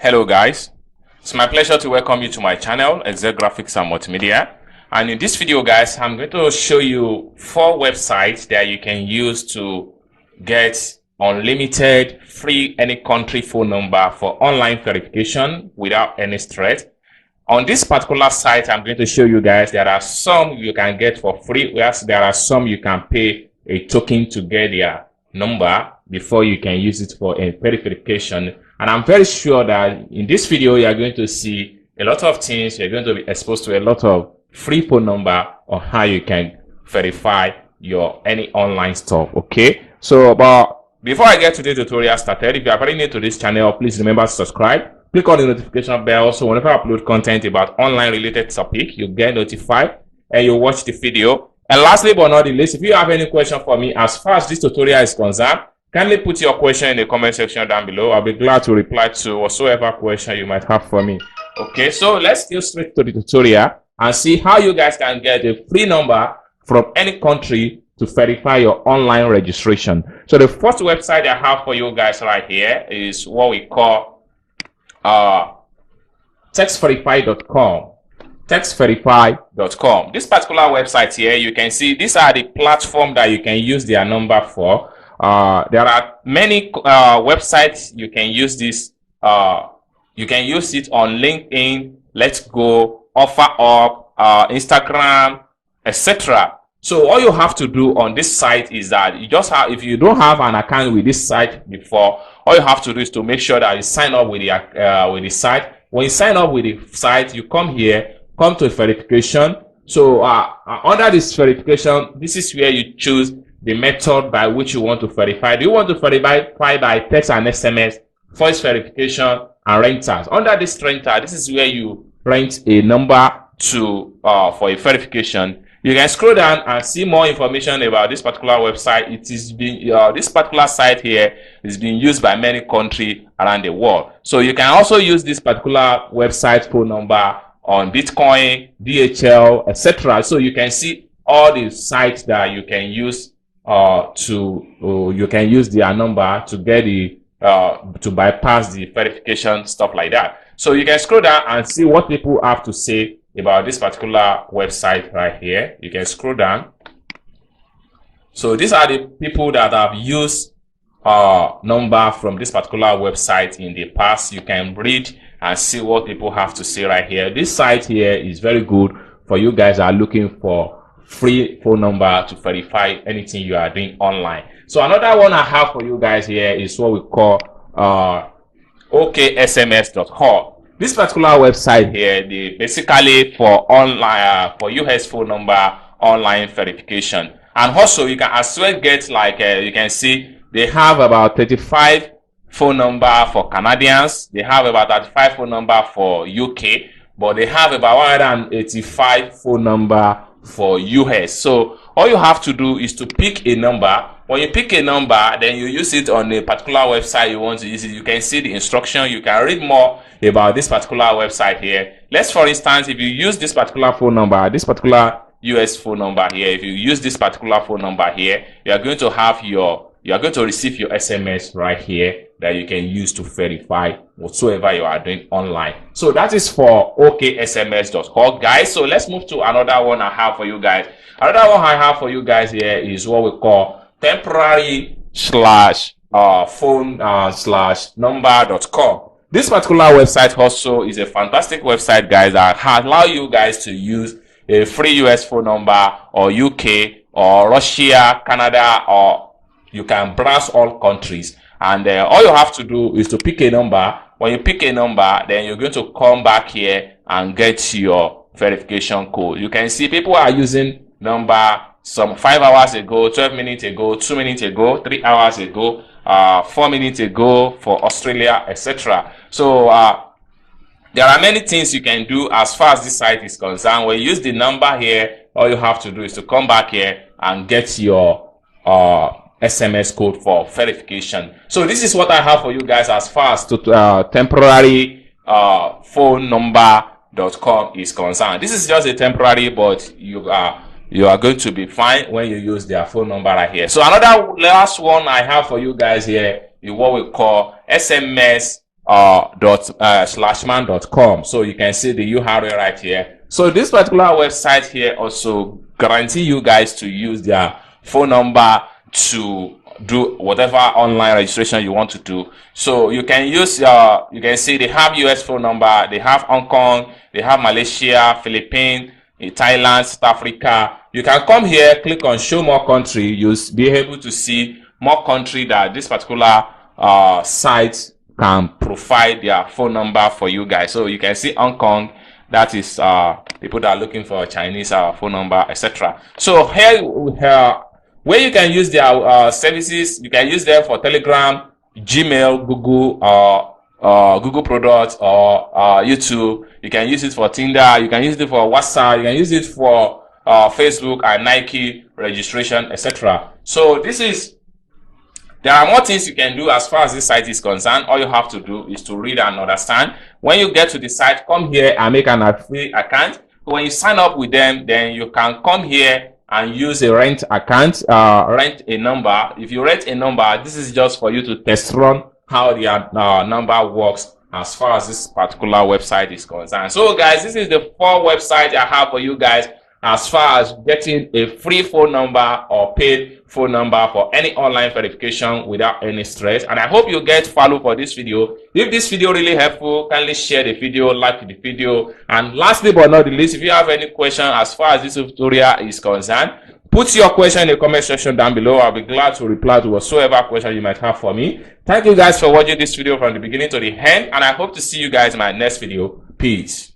Hello guys, it's my pleasure to welcome you to my channel, Excel Graphics and Multimedia. And in this video guys, I'm going to show you 4 websites that you can use to get unlimited free any country phone number for online verification without any stress. On this particular site, I'm going to show you guys there are some you can get for free, whereas there are some you can pay a token to get their number before you can use it for a verification. And I'm very sure that in this video, you are going to see a lot of things. You're going to be exposed to a lot of free phone number on how you can verify your any online stuff. Okay. So, but before I get to the tutorial started, if you are very new to this channel, please remember to subscribe. Click on the notification bell. So whenever I upload content about online related topic, you get notified and you watch the video. And lastly but not the least, if you have any question for me as far as this tutorial is concerned, kindly put your question in the comment section down below. I'll be glad to reply to whatsoever question you might have for me. Okay, so let's go straight to the tutorial and see how you guys can get a free number from any country to verify your online registration. So the first website I have for you guys right here is what we call textverify.com. textverify.com. This particular website here, you can see these are the platform that you can use their number for. There are many websites you can use this. You can use it on LinkedIn, Let's Go, OfferUp, Instagram, etc. So all you have to do on this site is that you just have, if you don't have an account with this site before, all you have to do is to make sure that you sign up with the site. When you sign up with the site, you come here, come to verification. So under this verification, this is where you choose the method by which you want to verify. Do you want to verify by text and SMS, voice verification, and rentals? Under this rental, this is where you rent a number to for a verification. You can scroll down and see more information about this particular website. It is being this particular site here is being used by many countries around the world. So you can also use this particular website phone number on Bitcoin, DHL, etc. So you can see all the sites that you can use you can use their number to get the to bypass the verification, stuff like that. So you can scroll down and see what people have to say about this particular website right here. You can scroll down. So these are the people that have used number from this particular website in the past. You can read and see what people have to say right here. This site here is very good for you guys that are looking for free phone number to verify anything you are doing online. So another one I have for you guys here is what we call OKSMS.org. This particular website here, they basically for online for US phone number online verification. And also you can as well get like you can see they have about 35 phone number for Canadians, they have about 35 phone number for UK, but they have about 185 phone number for US. So all you have to do is to pick a number. When you pick a number, then you use it on a particular website you want to use it. You can see the instruction. You can read more about this particular website here. Let's, for instance, if you use this particular phone number, this particular US phone number here, if you use this particular phone number here, you are going to have you are going to receive your SMS right here that you can use to verify whatsoever you are doing online. So that is for OKSMS.org, guys. So let's move to another one I have for you guys. Another one I have for you guys here is what we call temporary phone number.com. This particular website also is a fantastic website, guys, that allow you guys to use a free US phone number or UK or Russia, Canada, or you can browse all countries. And all you have to do is to pick a number. When you pick a number, then you're going to come back here and get your verification code. You can see people are using number some 5 hours ago, 12 minutes ago, 2 minutes ago, 3 hours ago, 4 minutes ago for Australia, etc. So there are many things you can do as far as this site is concerned. When you use the number here, all you have to do is to come back here and get your SMS code for verification. So this is what I have for you guys as far as to temporary phone number.com is concerned. This is just a temporary, but you are going to be fine when you use their phone number right here. So another last one I have for you guys here is what we call SMS ./man.com. So you can see the URL right here. So this particular website here also guarantee you guys to use their phone number to do whatever online registration you want to do. So you can use you can see they have US phone number, they have Hong Kong, they have Malaysia, Philippines, Thailand, South Africa. You can come here, click on show more country. You'll be able to see more country that this particular site can provide their phone number for you guys. So you can see Hong Kong, that is people that are looking for a Chinese phone number, etc. So here where you can use their services, you can use them for Telegram, Gmail, Google, Google products, or YouTube. You can use it for Tinder, you can use it for WhatsApp, you can use it for Facebook and Nike registration, etc. So there are more things you can do as far as this site is concerned. All you have to do is to read and understand. When you get to the site, come here and make an free account. When you sign up with them, then you can come here and use a rent account, rent a number. If you rent a number, this is just for you to test run how the number works as far as this particular website is concerned. So guys, this is the 4 websites I have for you guys as far as getting a free phone number or paid phone number for any online verification without any stress. And I hope you get value for this video. If this video really helpful, kindly share the video, like the video, and lastly but not the least, if you have any question as far as this tutorial is concerned, put your question in the comment section down below. I'll be glad to reply to whatsoever question you might have for me. Thank you guys for watching this video from the beginning to the end, and I hope to see you guys in my next video. Peace.